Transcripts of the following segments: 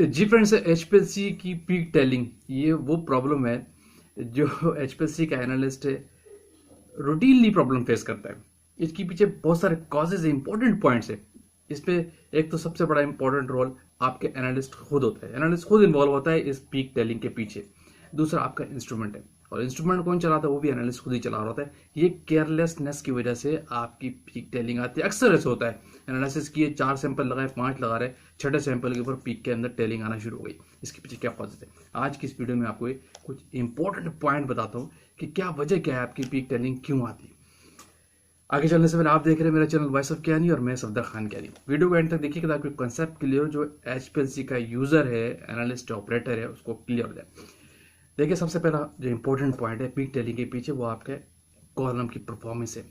जी friends, HPLC की peak telling ये वो प्रॉब्लम है जो एचपीएलसी का एनालिस्ट है रूटीनली प्रॉब्लम फेस करता है। इसके पीछे बहुत सारे कॉजेज इंपॉर्टेंट पॉइंट्स है। इस पे एक तो सबसे बड़ा इंपॉर्टेंट रोल आपके एनालिस्ट खुद होता है। एनालिस्ट खुद इन्वॉल्व होता है इस पीक टेलिंग के पीछे। दूसरा आपका इंस्ट्रूमेंट है, और इंस्ट्रूमेंट कौन चलाता है? वो भी एनालिस्ट खुद ही चला रहा होता है। ये केयरलेसनेस की वजह से आपकी पीक टेलिंग आती है। अक्सर ऐसा होता है, एनालिसिस किए 4 सैंपल लगाए, 5 लगा रहे, छठे सैंपल के ऊपर पीक के अंदर टेलिंग आना शुरू हो गई। इसके पीछे क्या कॉजेज है? आज की इस वीडियो में आपको कुछ इंपॉर्टेंट पॉइंट बताता हूँ कि क्या वजह क्या है, आपकी पीक टेलिंग क्यों आती है। आगे चलने से पहले आप देख रहे हैं मेरा चैनल वॉइस ऑफ ज्ञानी और मैं सफदर खान ज्ञानी। वीडियो को एंड तक देखिए ताकि कॉन्सेप्ट क्लियर हो, जो एचपीएलसी का यूजर है, एनालिस्ट ऑपरेटर है, उसको क्लियर हो जाए। देखिए, सबसे पहला जो इंपॉर्टेंट पॉइंट है पीक टेलिंग के पीछे, वो आपके कॉलम की परफॉर्मेंस है।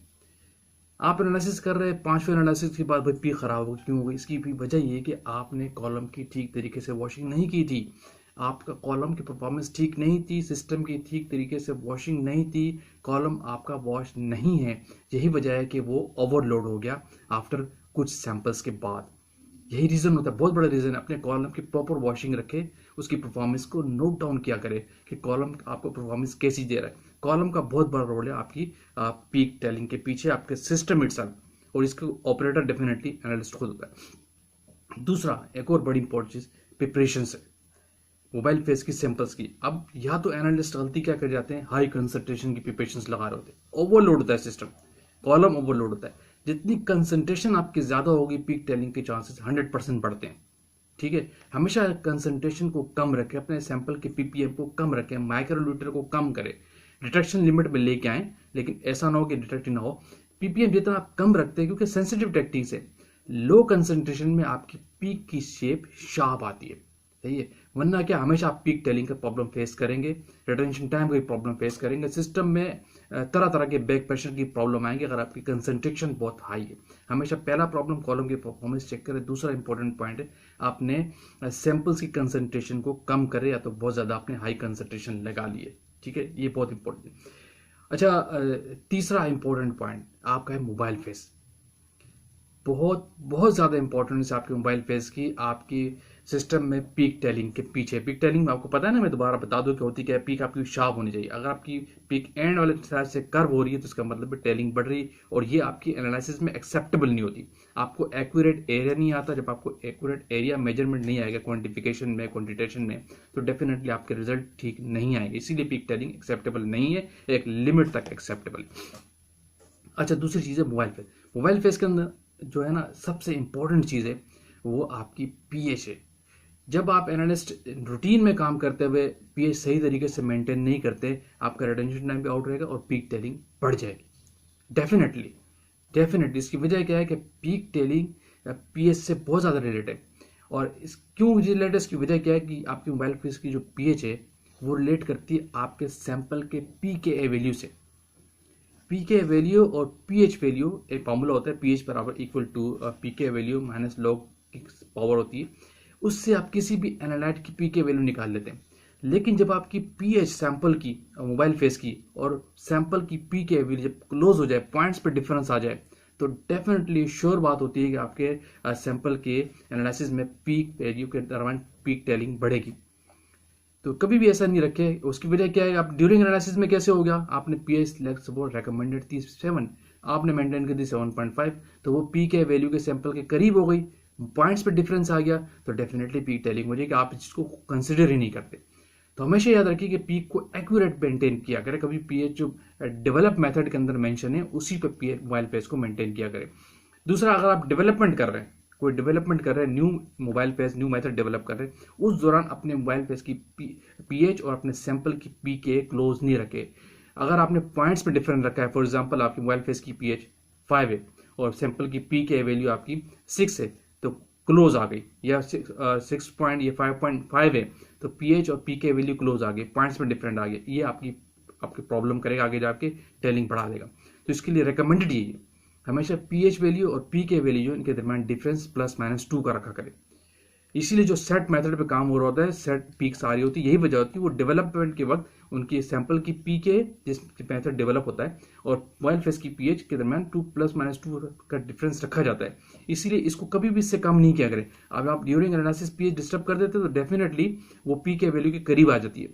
आप एनालिसिस कर रहे हैं, 5वें एनालिसिस के बाद भाई पीक खराब हो, क्यों हो गई? इसकी भी वजह ये है कि आपने कॉलम की ठीक तरीके से वॉशिंग नहीं की थी। आपका कॉलम की परफॉर्मेंस ठीक नहीं थी, सिस्टम की ठीक तरीके से वॉशिंग नहीं थी, कॉलम आपका वॉश नहीं है। यही वजह है कि वो ओवरलोड हो गया आफ्टर कुछ सैंपल्स के बाद। यही रीज़न होता है, बहुत बड़ा रीज़न है। अपने कॉलम की प्रॉपर वॉशिंग रखे, उसकी परफॉर्मेंस को नोट डाउन किया करे कि कॉलम आपको परफॉर्मेंस कैसी दे रहा है। कॉलम का बहुत बड़ा रोल है आपकी पीक टेलिंग के पीछे, आपके सिस्टम इटसेल्फ, और इसको ऑपरेटर डेफिनेटली एनालिस्ट खुद होता है। दूसरा एक और बड़ी इंपॉर्टेंट चीज़ प्रिपरेशन है, मोबाइल फेस की सैंपल्स की। अब या तो एनालिस्ट गलती क्या कर जाते हैं, हाई कंसंट्रेशन की प्रिपरेशंस लगा रहे होते हैं, ओवरलोड होता है सिस्टम, कॉलम ओवरलोड होता है। जितनी कंसंट्रेशन आपकी ज्यादा होगी, पीक टेलिंग के चांसेस 100% बढ़ते हैं। ठीक है, हमेशा कंसंट्रेशन को कम रखें, अपने सैंपल के पीपीएम को कम रखें, माइक्रोलीटर को कम करें, डिटेक्शन लिमिट में लेके आए, लेकिन ऐसा ना हो कि डिटेक्ट ना हो। पीपीएम जितना आप कम रखते हैं, क्योंकि सेंसिटिव टेक्निक है, लो कंसंट्रेशन में आपकी पीक की शेप शार्प आती है। सही है, वरना क्या हमेशा आप पीक टेलिंग का प्रॉब्लम फेस करेंगे, रिटेंशन टाइम का प्रॉब्लम फेस करेंगे, सिस्टम में तरह तरह के बैक प्रेशर की प्रॉब्लम आएंगे अगर आपकी कंसंट्रेशन बहुत हाई है। हमेशा पहला प्रॉब्लम कॉलम की परफॉर्मेंस चेक करें। दूसरा इंपॉर्टेंट पॉइंट है, आपने सैंपल्स की कंसंट्रेशन को कम करे, या तो बहुत ज्यादा आपने हाई कंसंट्रेशन लगा लिए। ठीक है, ये बहुत इंपॉर्टेंट है। अच्छा, तीसरा इंपॉर्टेंट पॉइंट आपका है मोबाइल फेस। बहुत बहुत ज़्यादा इंपॉर्टेंस है आपके मोबाइल फेस की, आपकी सिस्टम में पीक टेलिंग के पीछे। पीक टेलिंग में आपको पता है ना, मैं दोबारा बता दूं कि होती क्या है। पीक आपकी शार्प होनी चाहिए। अगर आपकी पीक एंड वाले साइड से कर्व हो रही है तो इसका मतलब है टेलिंग बढ़ रही है, और ये आपकी एनालिसिस में एक्सेप्टेबल नहीं होती। आपको एक्यूरेट एरिया नहीं आता। जब आपको एक्यूरेट एरिया मेजरमेंट नहीं आएगा क्वान्टिफिकेशन में, क्वान्टिटेशन में, तो डेफिनेटली आपके रिजल्ट ठीक नहीं आएंगे। इसीलिए पीक टेलिंग एक्सेप्टेबल नहीं है, एक लिमिट तक एक्सेप्टेबल। अच्छा, दूसरी चीज़ है मोबाइल फेस। मोबाइल फेस के अंदर जो है ना, सबसे इंपॉर्टेंट चीज़ है वो आपकी पीएच है। जब आप एनालिस्ट रूटीन में काम करते हुए पीएच सही तरीके से मेंटेन नहीं करते, आपका रिटेंशन टाइम भी आउट रहेगा और पीक टेलिंग बढ़ जाएगी। डेफिनेटली डेफिनेटली इसकी वजह क्या है कि पीक टेलिंग पीएच से बहुत ज़्यादा रिलेटेड है। और इस क्यों रिलेटेड, इसकी वजह क्या है कि आपकी मोबाइल फेस की जो पीएच है वो रिलेट करती है आपके सैंपल के पीके वैल्यू से। पीके वैल्यू और पीएच वैल्यू एक फॉर्मूला होता है, पीएच बराबर equal to pK value minus log की पावर होती है। उससे आप किसी भी एनालाइट की पीके वैल्यू निकाल लेते हैं। लेकिन जब आपकी पीएच सैंपल की, मोबाइल फेस की, और सैंपल की पीके वैल्यू जब क्लोज हो जाए, पॉइंट्स पे डिफरेंस आ जाए, तो डेफिनेटली श्योर बात होती है कि आपके सैंपल के एनालिसिस में पीक वैल्यू के दरम्यान पीक टेलिंग बढ़ेगी। तो कभी भी ऐसा नहीं रखे। उसकी वजह क्या है, आप ड्यूरिंग एनालिसिस में कैसे हो गया, आपने पीएच सपोर्ट रिकमेंडेड थी 7, आपने मेंटेन कर दी 7.5, तो वो पी के वैल्यू के सैंपल के करीब हो गई, पॉइंट्स पे डिफरेंस आ गया, तो डेफिनेटली पीक टेलिंग हो जाएगी। आप इसको कंसिडर ही नहीं करते। तो हमेशा याद रखिए कि पीक को एक्यूरेट मेंटेन किया करें। कभी पीएच जो डेवलप मेथड के अंदर मेंशन है उसी पे पीएच मोबाइल फेस को मेंटेन किया करें। दूसरा, अगर आप डेवलपमेंट कर रहे हैं, कोई डेवलपमेंट कर रहे हैं, new mobile face, new method develop कर रहे हैं, उस दौरान अपने मोबाइल फेस की पीएच और अपने सैंपल की पीके क्लोज नहीं रखे। अगर आपने पॉइंट्स पे डिफरेंस रखा है, फॉर एग्जांपल आपकी मोबाइल फेस की पीएच 5 है और सैंपल की पीके वैल्यू आपकी 6 है, तो क्लोज आ गई, या 6 पॉइंट या 5.5 है, तो पीएच और पीके वैल्यू क्लोज आ गई, पॉइंट्स में डिफरेंट आ गया, ये आपकी प्रॉब्लम करेगा, आगे जाके टेलिंग बढ़ा देगा। तो इसके लिए रिकमेंडेड ये हमेशा पीएच वैल्यू और पीके वैल्यू इनके दरमियान डिफरेंस +- 2 का रखा करें। इसीलिए जो सेट मेथड पे काम हो रहा होता है, सेट पीक्स आ रही होती है, यही वजह होती है। वो डेवलपमेंट के वक्त उनकी सैंपल की पीके जिस मेथड डेवलप होता है और मोबाइल फेस की पीएच के दरमियान 2 ± 2 का डिफरेंस रखा जाता है। इसीलिए इसको कभी भी इससे कम नहीं किया करें। अब आप ड्यूरिंग एनालिसिस पीएच डिस्टर्ब कर देते तो डेफिनेटली वो पीके वैल्यू के करीब आ जाती है,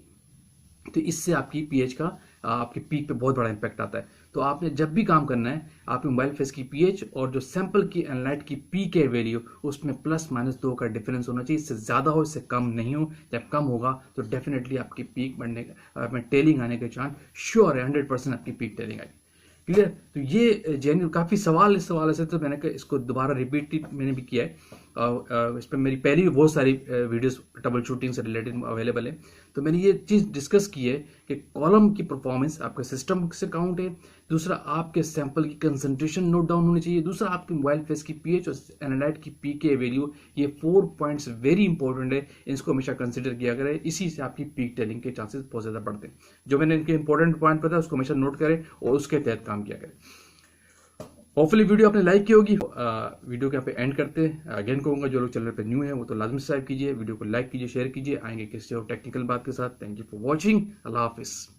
तो इससे आपकी पीएच का आपके पीक पे बहुत बड़ा इंपैक्ट आता है। तो आपने जब भी काम करना है, आपके मोबाइल फेस की पीएच और जो सैंपल की एनालाइट की पीके वैल्यू, उसमें ±2 का डिफरेंस होना चाहिए। इससे ज़्यादा हो, इससे कम नहीं हो। जब कम होगा तो डेफिनेटली आपकी पीक बढ़ने का, टेलिंग आने के चांस श्योर है, 100% आपकी पीक टेलिंग आएगी। क्लियर? तो ये जेन्युइन काफ़ी सवाल इस सवाल से, तो मैंने कहा इसको दोबारा रिपीट मैंने भी किया है। इस पर मेरी पहले भी बहुत सारी वीडियोस ट्रबल शूटिंग से रिलेटेड अवेलेबल है। तो मैंने ये चीज़ डिस्कस की है कि कॉलम की परफॉर्मेंस आपके सिस्टम से काउंट है, दूसरा आपके सैंपल की कंसंट्रेशन नोट डाउन होनी चाहिए, दूसरा आपके मोबाइल फेस की पीएच और एनालाइट की पीके वैल्यू। ये 4 पॉइंट्स वेरी इंपॉर्टेंट है, इसको हमेशा कंसिडर किया करें। इसी से आपकी पीक टेलिंग के चांसेस बहुत ज़्यादा बढ़ते हैं। जो मैंने इनके इंपॉर्टेंट पॉइंट बताया उसको हमेशा नोट करें और उसके तहत काम किया करें। होपफुली वीडियो आपने लाइक की होगी। वीडियो के यहाँ पे एंड करते हैं। अगेन कहूँगा जो लोग चैनल पे न्यू है वो तो लाजमी सब्सक्राइब कीजिए, वीडियो को लाइक कीजिए, शेयर कीजिए। आएंगे किसी और टेक्निकल बात के साथ। Thank you for watching. Allah हाफिज़।